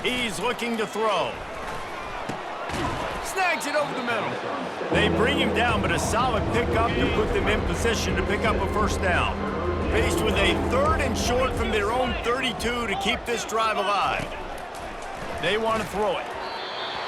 He's looking to throw. Snags it over the middle. They bring him down, but a solid pickup to put them in position to pick up a first down. Faced with a 3rd and short from their own 32 to keep this drive alive. They want to throw it.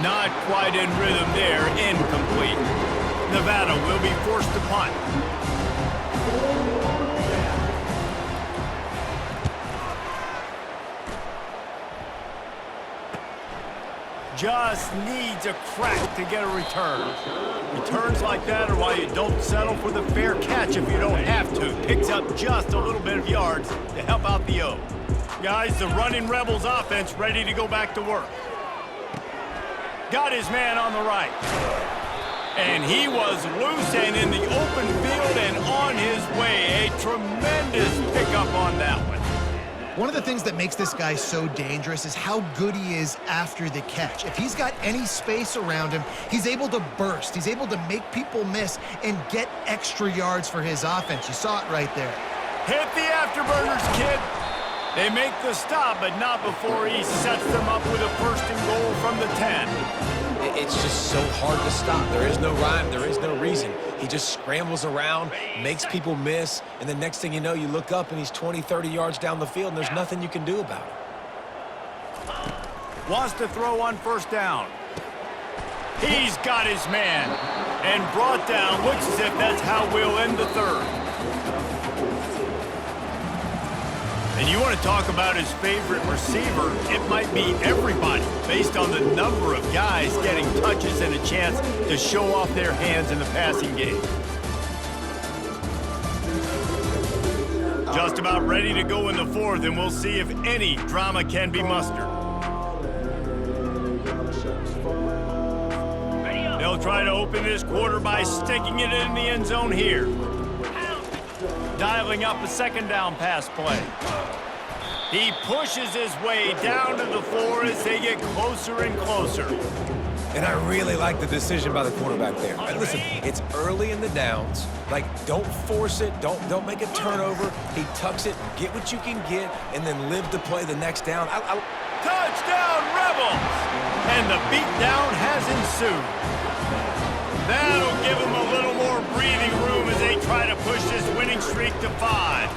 Not quite in rhythm there, incomplete. Nevada will be forced to punt. Just needs a crack to get a return. Returns like that are why you don't settle for the fair catch if you don't have to. Picks up just a little bit of yards to help out the O. Guys, the running Rebels offense ready to go back to work. Got his man on the right. And he was loose and in the open field and on his way. A tremendous pickup on that one. One of the things that makes this guy so dangerous is how good he is after the catch. If he's got any space around him, he's able to burst. He's able to make people miss and get extra yards for his offense. You saw it right there. Hit the afterburners, kid. They make the stop, but not before he sets them up with a 1st and goal from the 10. It's just so hard to stop. There is no rhyme. There is no reason. He just scrambles around, makes people miss, and the next thing you know, you look up and he's 20, 30 yards down the field, and there's nothing you can do about it. Wants to throw on 1st down. He's got his man. And brought down. Looks as if that's how we'll end the 3rd. And you want to talk about his favorite receiver, it might be everybody, based on the number of guys getting touches and a chance to show off their hands in the passing game. Just about ready to go in the 4th, and we'll see if any drama can be mustered. They'll try to open this quarter by sticking it in the end zone here. Dialing up a 2nd down pass play. He pushes his way down to the 4 as they get closer and closer. And I really like the decision by the quarterback there. And listen, it's early in the downs. Like, don't force it. Don't make a turnover. He tucks it, get what you can get, and then live to play the next down. Touchdown, Rebels! And the beatdown has ensued. That'll give them a little more breathing room as they try to push this winning streak to 5.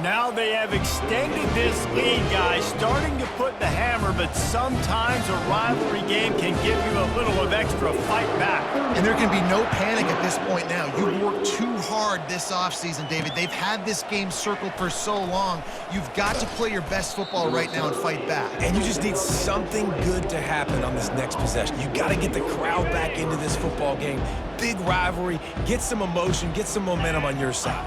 Now they have extended this lead, guys, starting to put the hammer, but sometimes a rivalry game can give you a little of extra fight back. And there can be no panic at this point now. You've worked too hard this offseason, David. They've had this game circled for so long. You've got to play your best football right now and fight back. And you just need something good to happen on this next possession. You got to get the crowd back into this football game. Big rivalry, get some emotion, get some momentum on your side.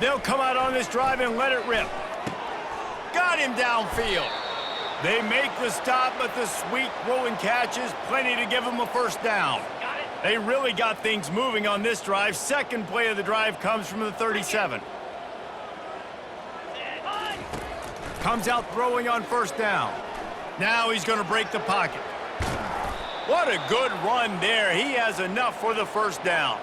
They'll come out on this drive and let it rip. Got him downfield. They make the stop, but the sweet throw and catch is plenty to give them a 1st down. They really got things moving on this drive. 2nd play of the drive comes from the 37. Comes out throwing on 1st down. Now he's going to break the pocket. What a good run there. He has enough for the 1st down.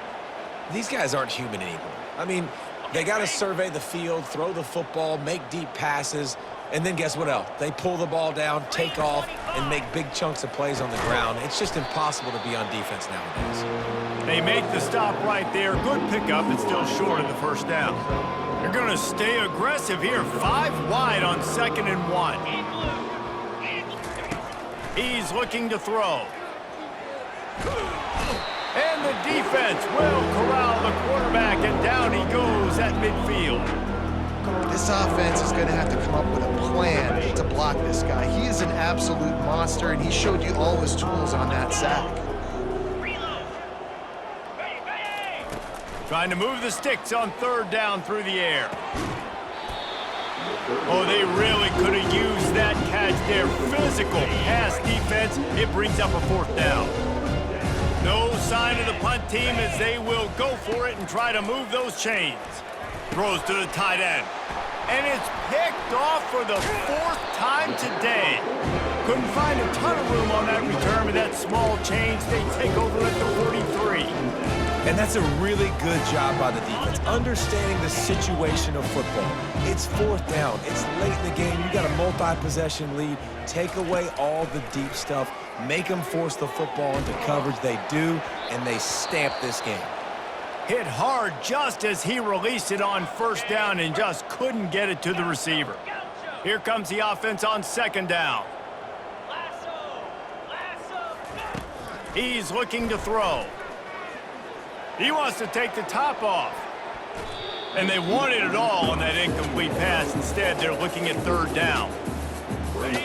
These guys aren't human anymore. I mean, they got to survey the field, throw the football, make deep passes, and then guess what else? They pull the ball down, take off, and make big chunks of plays on the ground. It's just impossible to be on defense nowadays. They make the stop right there. Good pickup, and still short of the 1st down. They're going to stay aggressive here. 5 wide on 2nd and 1. He's looking to throw. And the defense will corral the quarterback, and down he goes at midfield. This offense is going to have to come up with a plan to block this guy. He is an absolute monster, and he showed you all his tools on that sack. Trying to move the sticks on 3rd down through the air. Oh, they really could have used that catch there. Physical pass defense. It brings up a 4th down. No sign of the punt team as they will go for it and try to move those chains. Throws to the tight end. And it's picked off for the 4th time today. Couldn't find a ton of room on that return with that small change. They take over at the 43. And that's a really good job by the defense, understanding the situation of football. It's 4th down. It's late in the game. You got a multi-possession lead, take away all the deep stuff, make them force the football into coverage. They do, and they stamp this game. Hit hard just as he released it on first down and just couldn't get it to the receiver. Here comes the offense on second down. He's looking to throw. He wants to take the top off. And they wanted it all on that incomplete pass. Instead, they're looking at third down.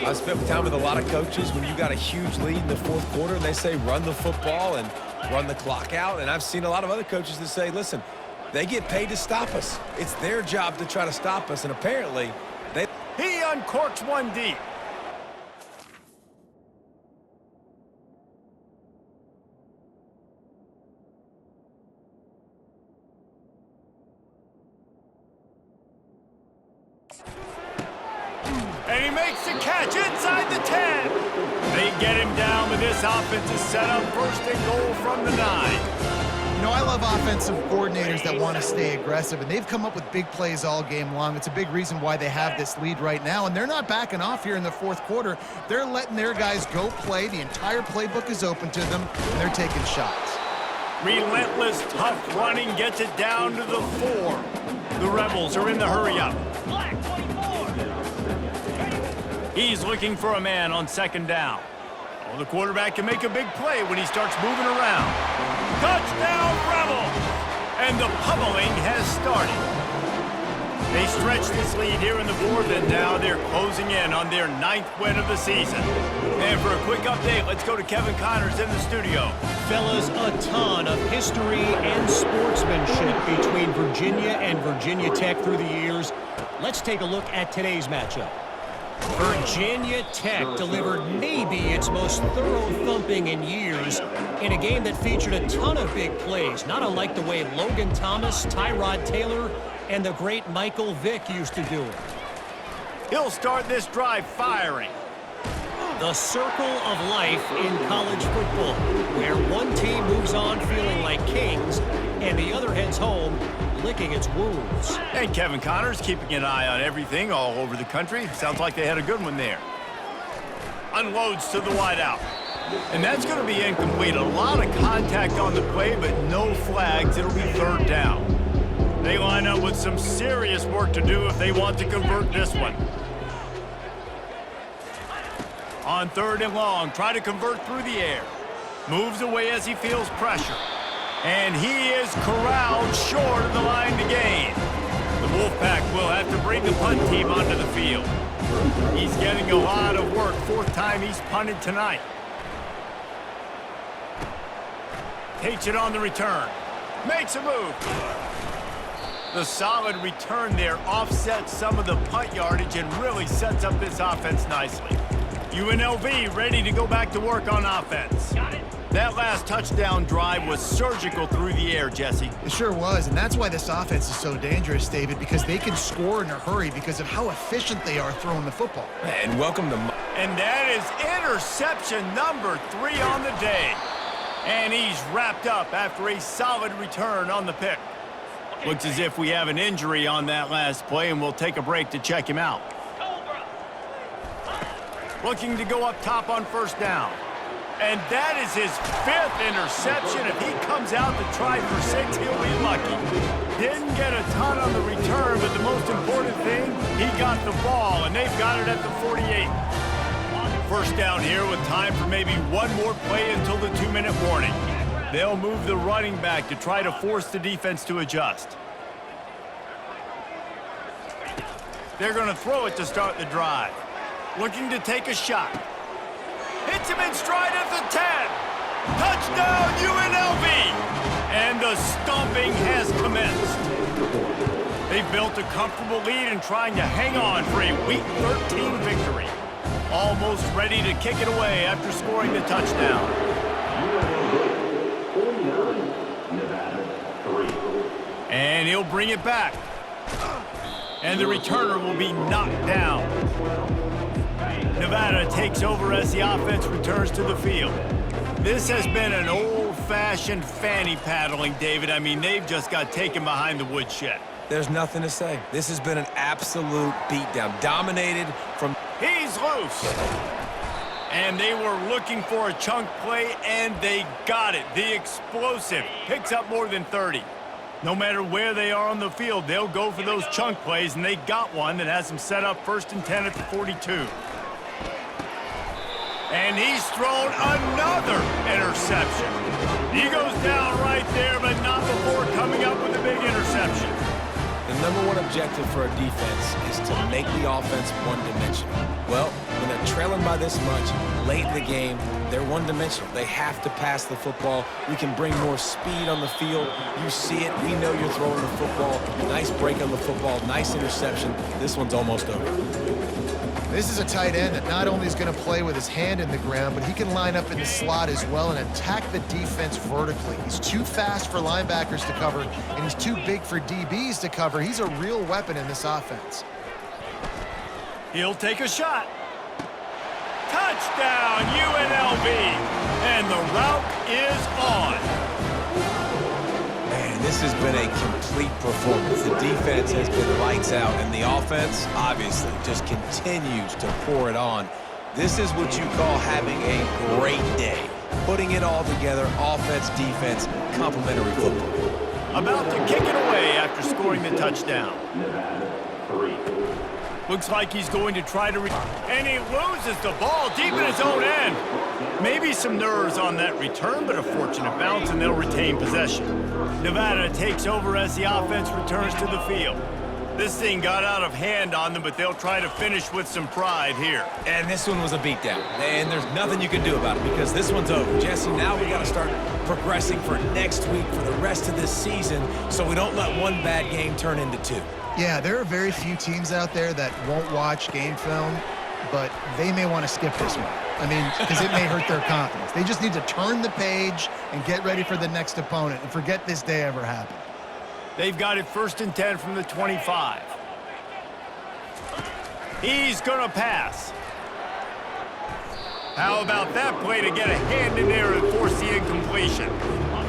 I've spent time with a lot of coaches when you got a huge lead in the fourth quarter, and they say run the football and run the clock out. And I've seen a lot of other coaches that say, listen, they get paid to stop us. It's their job to try to stop us, and apparently they... He uncorks one deep. And he makes the catch inside the 10. They get him down, but this offense is set up first and goal from the 9. You know, I love offensive coordinators that want to stay aggressive, and they've come up with big plays all game long. It's a big reason why they have this lead right now, and they're not backing off here in the fourth quarter. They're letting their guys go play. The entire playbook is open to them, and they're taking shots. Relentless, tough running gets it down to the 4. The Rebels are in the hurry-up. He's looking for a man on second down. Well, the quarterback can make a big play when he starts moving around. Touchdown, Rebels! And the pummeling has started. They stretch this lead here in the fourth, and now they're closing in on their 9th win of the season. And for a quick update, let's go to Kevin Connors in the studio. Fellas, a ton of history and sportsmanship between Virginia and Virginia Tech through the years. Let's take a look at today's matchup. Virginia Tech delivered maybe its most thorough thumping in years in a game that featured a ton of big plays, not unlike the way Logan Thomas, Tyrod Taylor, and the great Michael Vick used to do it. He'll start this drive firing. The circle of life in college football, where one team moves on feeling like kings and the other heads home licking its wounds. And Kevin Connors keeping an eye on everything all over the country. Sounds like they had a good one there. Unloads to the wideout. And that's going to be incomplete. A lot of contact on the play, but no flags. It'll be third down. They line up with some serious work to do if they want to convert this one. On third and long, try to convert through the air. Moves away as he feels pressure. And he is corralled short of the line to gain. The Wolfpack will have to bring the punt team onto the field. He's getting a lot of work. 4th time he's punted tonight. Takes it on the return. Makes a move. The solid return there offsets some of the punt yardage and really sets up this offense nicely. UNLV ready to go back to work on offense. Got it. That last touchdown drive was surgical through the air, Jesse. It sure was, and that's why this offense is so dangerous, David, because they can score in a hurry because of how efficient they are throwing the football. And welcome to... And that is interception number 3 on the day. And he's wrapped up after a solid return on the pick. Looks as if we have an injury on that last play, and we'll take a break to check him out. Looking to go up top on first down. And that is his 5th interception. If he comes out to try for 6, he'll be lucky. Didn't get a ton on the return, but the most important thing, he got the ball, and they've got it at the 48. First down here with time for maybe one more play until the 2-minute warning. They'll move the running back to try to force the defense to adjust. They're going to throw it to start the drive. Looking to take a shot. Hits him in stride at the 10. Touchdown, UNLV! And the stomping has commenced. They've built a comfortable lead and trying to hang on for a Week 13 victory. Almost ready to kick it away after scoring the touchdown. And he'll bring it back. And the returner will be knocked down. Nevada takes over as the offense returns to the field. This has been an old-fashioned fanny paddling, David. I mean, they've just got taken behind the woodshed. There's nothing to say. This has been an absolute beatdown. Dominated from... He He's loose. And they were looking for a chunk play, and they got it. The explosive picks up more than 30. No matter where they are on the field, they'll go for those chunk plays, and they got one that has them set up 1st and 10 at the 42. And he's thrown another interception. He goes down right there, but not before coming up with a big interception. The number one objective for a defense is to make the offense one-dimensional. Well, when they're trailing by this much late in the game, they're one-dimensional. They have to pass the football. We can bring more speed on the field. You see it. We know you're throwing the football. Nice break on the football. Nice interception. This one's almost over. This is a tight end that not only is going to play with his hand in the ground, but he can line up in the slot as well and attack the defense vertically. He's too fast for linebackers to cover, and he's too big for DBs to cover. He's a real weapon in this offense. He'll take a shot. Touchdown, UNLV. And the route is on. Man, this has been a complete performance. The defense has been lights out, and the offense, obviously, just continues to pour it on. This is what you call having a great day. Putting it all together, offense, defense, complementary football. About to kick it away after scoring the touchdown. Looks like he's going to try to and he loses the ball deep in his own end. Maybe some nerves on that return, but a fortunate bounce, and they'll retain possession. Nevada takes over as the offense returns to the field. This thing got out of hand on them, but they'll try to finish with some pride here. And this one was a beatdown, and there's nothing you can do about it because this one's over. Jesse, now we got to start progressing for next week, for the rest of this season, so we don't let one bad game turn into two. Yeah, there are very few teams out there that won't watch game film, but they may want to skip this one. I mean, because it may hurt their confidence. They just need to turn the page and get ready for the next opponent and forget this day ever happened. They've got it 1st and 10 from the 25. He's going to pass. How about that play to get a hand in there and force the incompletion?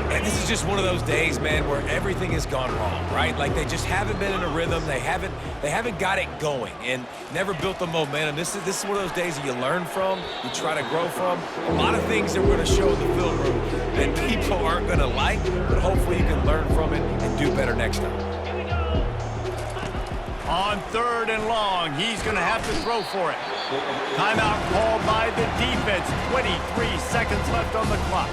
And this is just one of those days, man, where everything has gone wrong, right? Like they just haven't been in a rhythm. They haven't got it going and never built the momentum. This is one of those days that you learn from, you try to grow from. A lot of things that we're going to show in the film room that people aren't going to like, but hopefully you can learn from it and do better next time. On 3rd and long, he's going to have to throw for it. Timeout called by the defense. 23 seconds left on the clock.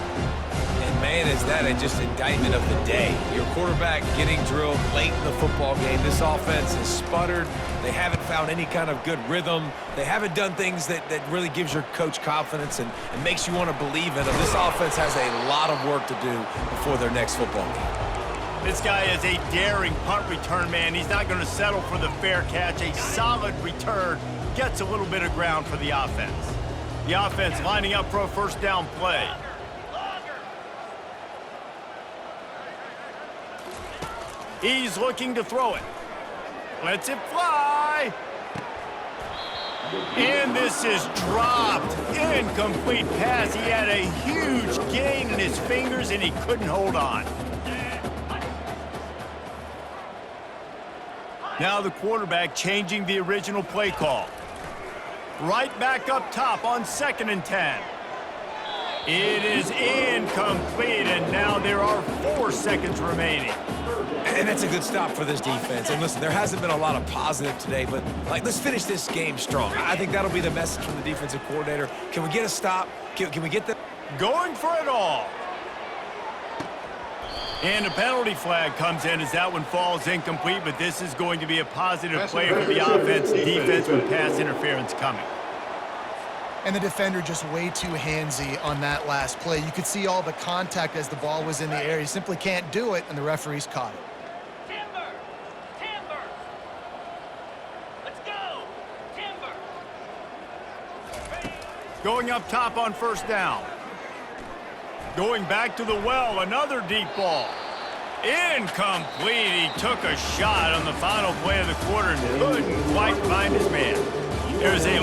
And man, is that just indictment of the day. Your quarterback getting drilled late in the football game. This offense has sputtered. They haven't found any kind of good rhythm. They haven't done things that really gives your coach confidence and makes you want to believe in them. This offense has a lot of work to do before their next football game. This guy is a daring punt return man. He's not going to settle for the fair catch. A solid return gets a little bit of ground for the offense. The offense lining up for a 1st down play. He's looking to throw it. Lets it fly. And this is dropped. Incomplete pass. He had a huge gain in his fingers, and he couldn't hold on. Now the quarterback changing the original play call. Right back up top on 2nd and 10. It is incomplete, and now there are 4 seconds remaining. And that's a good stop for this defense. And listen, there hasn't been a lot of positive today, but let's finish this game strong. I think that'll be the message from the defensive coordinator. Can we get a stop? Can we get the... Going for it all. And a penalty flag comes in as that one falls incomplete, but this is going to be a positive play for the offense. Defense with pass interference coming. And the defender just way too handsy on that last play. You could see all the contact as the ball was in the air. He simply can't do it, and the referee's caught it. Timber! Let's go! Timber! Going up top on 1st down. Going back to the well, another deep ball. Incomplete. He took a shot on the final play of the quarter and couldn't quite find his man. There's a